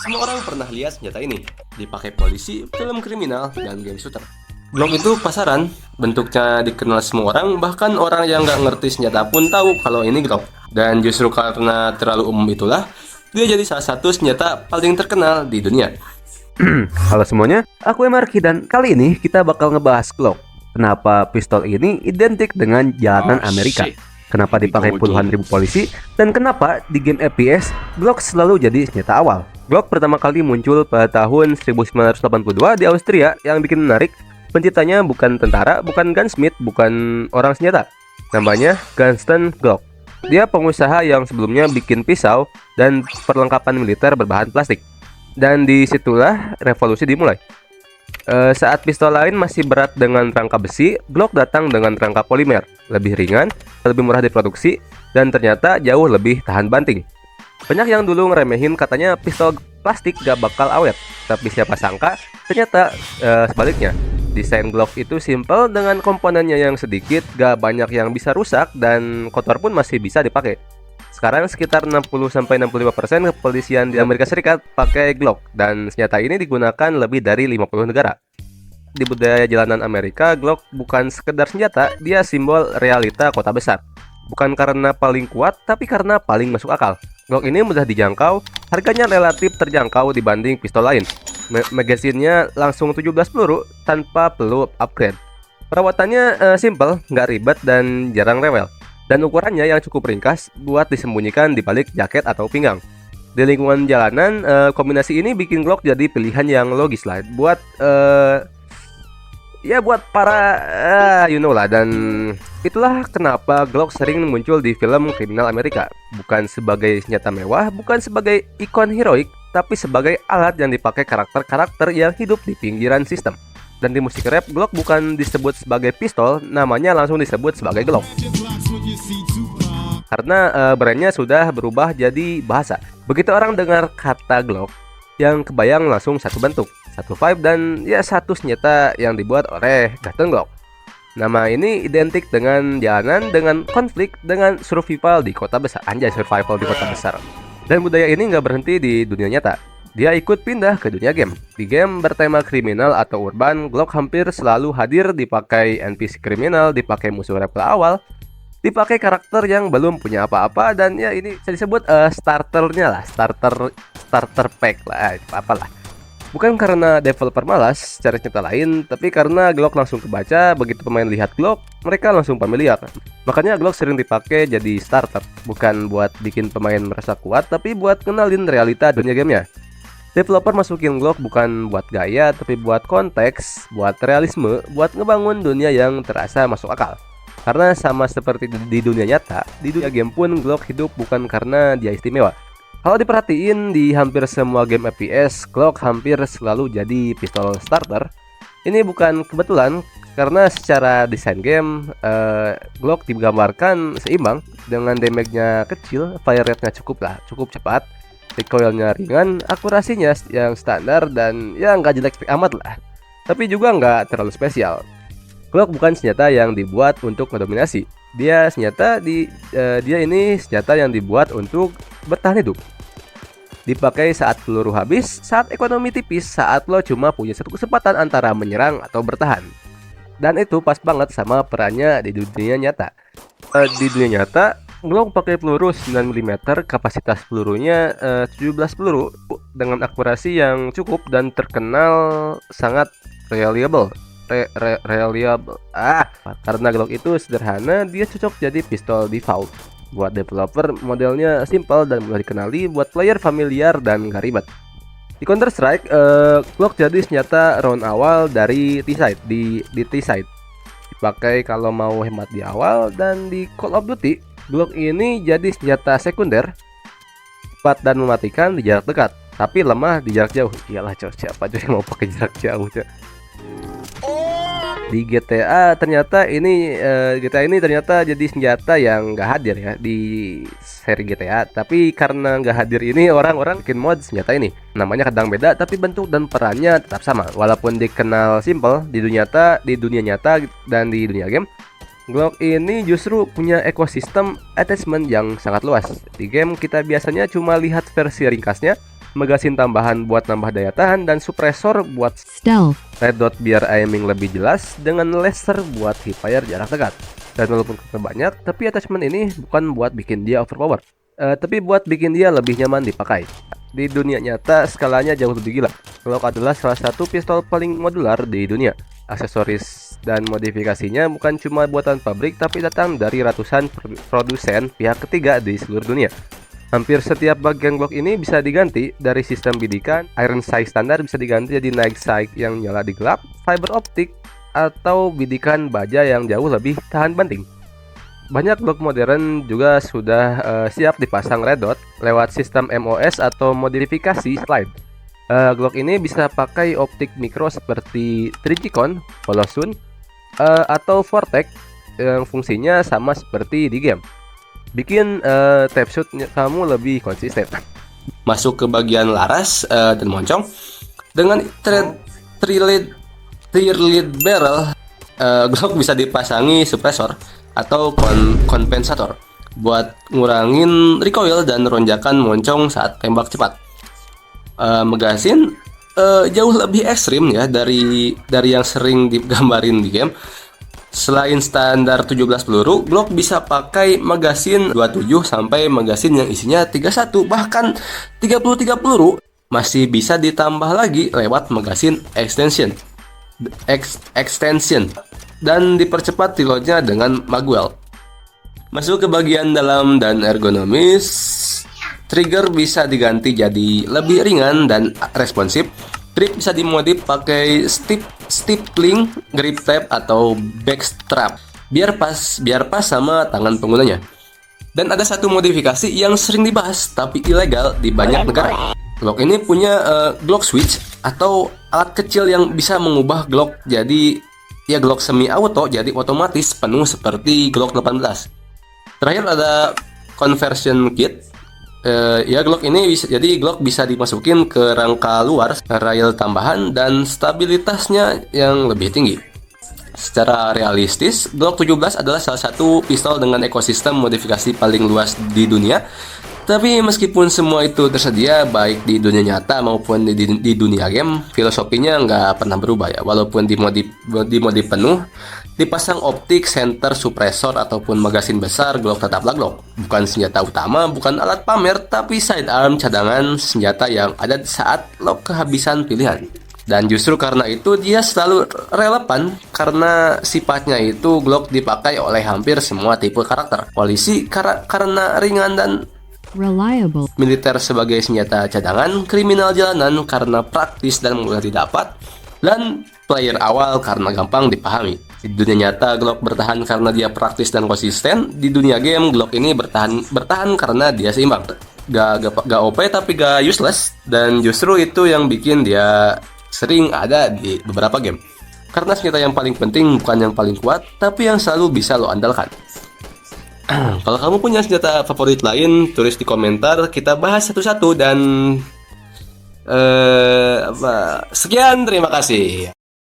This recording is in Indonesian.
Semua orang pernah lihat senjata ini, dipakai polisi, film kriminal, dan game shooter. Glock itu pasaran, bentuknya dikenal semua orang, bahkan orang yang nggak ngerti senjata pun tahu kalau ini Glock. Dan justru karena terlalu umum itulah, dia jadi salah satu senjata paling terkenal di dunia. Halo semuanya, aku Emarki dan kali ini kita bakal ngebahas Glock. Kenapa pistol ini identik dengan jalanan Amerika? Kenapa dipakai puluhan ribu polisi? Dan kenapa di game FPS Glock selalu jadi senjata awal? Glock pertama kali muncul pada tahun 1982 di Austria. Yang bikin menarik, penciptanya bukan tentara, bukan gunsmith, bukan orang senjata. Namanya Gunston Glock. Dia pengusaha yang sebelumnya bikin pisau dan perlengkapan militer berbahan plastik. Dan disitulah revolusi dimulai. Saat pistol lain masih berat dengan rangka besi, Glock datang dengan rangka polimer, lebih ringan, lebih murah diproduksi, dan ternyata jauh lebih tahan banting. Banyak yang dulu ngeremehin katanya pistol plastik gak bakal awet, tapi siapa sangka ternyata sebaliknya. Desain Glock itu simple dengan komponennya yang sedikit, gak banyak yang bisa rusak, dan kotor pun masih bisa dipakai. Sekarang sekitar 60-65% kepolisian di Amerika Serikat pakai Glock, dan senjata ini digunakan lebih dari 50 negara. Di budaya jalanan Amerika, Glock bukan sekedar senjata, dia simbol realita kota besar. Bukan karena paling kuat, tapi karena paling masuk akal. Glock ini mudah dijangkau, harganya relatif terjangkau dibanding pistol lain. Magazinnya langsung 17 peluru tanpa perlu upgrade. Perawatannya simple, nggak ribet dan jarang rewel. Dan ukurannya yang cukup ringkas buat disembunyikan di balik jaket atau pinggang. Di lingkungan jalanan, kombinasi ini bikin Glock jadi pilihan yang logis lah buat buat para you know lah. Dan itulah kenapa Glock sering muncul di film kriminal Amerika, bukan sebagai senjata mewah, bukan sebagai ikon heroik, tapi sebagai alat yang dipakai karakter-karakter yang hidup di pinggiran sistem. Dan di musik rap, Glock bukan disebut sebagai pistol, namanya langsung disebut sebagai Glock. Karena brandnya sudah berubah jadi bahasa. Begitu orang dengar kata Glock, yang kebayang langsung satu bentuk, satu vibe, dan satu senjata yang dibuat oleh Gunston Glock. Nama ini identik dengan jalanan, dengan konflik, dengan survival di kota besar. Anjay, survival di kota besar. Dan budaya ini nggak berhenti di dunia nyata. Dia ikut pindah ke dunia game. Di game bertema kriminal atau urban, Glock hampir selalu hadir, dipakai NPC kriminal, dipakai musuh level awal, dipakai karakter yang belum punya apa-apa, dan ini bisa disebut starternya lah, starter pack lah, apalah. Bukan karena developer malas cari senjata lain, tapi karena Glock langsung kebaca. Begitu pemain lihat Glock, mereka langsung familiar. Makanya Glock sering dipakai jadi starter, bukan buat bikin pemain merasa kuat, tapi buat kenalin realita dunia gamenya. Developer masukin Glock bukan buat gaya, tapi buat konteks, buat realisme, buat ngebangun dunia yang terasa masuk akal. Karena sama seperti di dunia nyata, di dunia game pun Glock hidup bukan karena dia istimewa. Kalau diperhatiin di hampir semua game FPS, Glock hampir selalu jadi pistol starter. Ini bukan kebetulan, karena secara desain game, Glock digambarkan seimbang, dengan damage-nya kecil, fire rate-nya cukup cepat, recoil-nya ringan, akurasinya yang standar, dan nggak jelek amat lah, tapi juga nggak terlalu spesial. Glock bukan senjata yang dibuat untuk mendominasi. Dia ini senjata yang dibuat untuk bertahan hidup. Dipakai saat peluru habis, saat ekonomi tipis, saat lo cuma punya satu kesempatan antara menyerang atau bertahan. Dan itu pas banget sama perannya di dunia nyata. Di dunia nyata, Glock pakai peluru 9mm, kapasitas pelurunya 17 peluru dengan akurasi yang cukup dan terkenal sangat reliable. Karena Glock itu sederhana, dia cocok jadi pistol default. Buat developer, modelnya simple dan mudah dikenali. Buat player, familiar dan gak ribet. Di Counter Strike, Glock jadi senjata round awal dari T-side, di T-side. Dipakai kalau mau hemat di awal. Dan di Call of Duty, Glock ini jadi senjata sekunder, cepat dan mematikan di jarak dekat, tapi lemah di jarak jauh. Iyalah, siapa aja yang mau pakai jarak jauh, Di GTA ini ternyata jadi senjata yang nggak hadir ya di seri GTA. Tapi karena nggak hadir ini, orang-orang bikin mod senjata ini. Namanya kadang beda, tapi bentuk dan perannya tetap sama. Walaupun dikenal simple di dunia nyata dan di dunia game, Glock ini justru punya ekosistem attachment yang sangat luas. Di game kita biasanya cuma lihat versi ringkasnya, magasin tambahan buat nambah daya tahan, dan suppressor buat stealth, red dot biar aiming lebih jelas, dengan laser buat hipfire jarak dekat. Dan walaupun banyak, tapi attachment ini bukan buat bikin dia overpower, tapi buat bikin dia lebih nyaman dipakai. Di dunia nyata, skalanya jauh lebih gila. Glock adalah salah satu pistol paling modular di dunia. Aksesoris dan modifikasinya bukan cuma buatan pabrik, tapi datang dari ratusan produsen pihak ketiga di seluruh dunia. Hampir setiap bagian Glock ini bisa diganti, dari sistem bidikan, iron sight standar bisa diganti jadi night sight yang nyala di gelap, fiber optik, atau bidikan baja yang jauh lebih tahan banting. Banyak Glock modern juga sudah siap dipasang red dot lewat sistem MOS atau modifikasi slide. Glock ini bisa pakai optik mikro seperti Trigicon, Holosun, atau Vortex yang fungsinya sama seperti di game. Bikin tap shoot kamu lebih konsisten. Masuk ke bagian laras dan moncong dengan three lead barrel, Glock bisa dipasangi suppressor atau kompensator buat ngurangin recoil dan ronjakan moncong saat tembak cepat. Magasin jauh lebih ekstrim ya dari yang sering digambarin di game. Selain standar 17 peluru, Glock bisa pakai magasin 27 sampai magasin yang isinya 31 bahkan 33 peluru. Masih bisa ditambah lagi lewat magasin extension dan dipercepat reloadnya dengan magwell. Masuk ke bagian dalam dan ergonomis, trigger bisa diganti jadi lebih ringan dan responsif. Grip bisa dimodif pakai stippling, grip tab, atau backstrap biar pas sama tangan penggunanya. Dan ada satu modifikasi yang sering dibahas tapi ilegal di banyak negara. Glock ini punya Glock switch atau alat kecil yang bisa mengubah Glock jadi Glock semi auto jadi otomatis penuh seperti Glock 18. Terakhir ada conversion kit. Glock ini Glock bisa dimasukin ke rangka luar, rail tambahan, dan stabilitasnya yang lebih tinggi. Secara realistis, Glock 17 adalah salah satu pistol dengan ekosistem modifikasi paling luas di dunia. Tapi meskipun semua itu tersedia baik di dunia nyata maupun di dunia game, filosofinya nggak pernah berubah ya. Walaupun dimodif penuh, dipasang optik, center, suppressor, ataupun magasin besar, Glock tetaplah Glock. Bukan senjata utama, bukan alat pamer, tapi sidearm cadangan senjata yang ada saat lo kehabisan pilihan. Dan justru karena itu dia selalu relevan, karena sifatnya itu Glock dipakai oleh hampir semua tipe karakter. Polisi karena ringan dan reliable, militer sebagai senjata cadangan, kriminal jalanan karena praktis dan mudah didapat, dan player awal karena gampang dipahami. Di dunia nyata, Glock bertahan karena dia praktis dan konsisten. Di dunia game, Glock ini bertahan karena dia seimbang. Gak OP tapi gak useless, dan justru itu yang bikin dia sering ada di beberapa game. Karena senjata yang paling penting bukan yang paling kuat, tapi yang selalu bisa lo andalkan. Kalau kamu punya senjata favorit lain, tulis di komentar, kita bahas satu-satu. Dan sekian, terima kasih.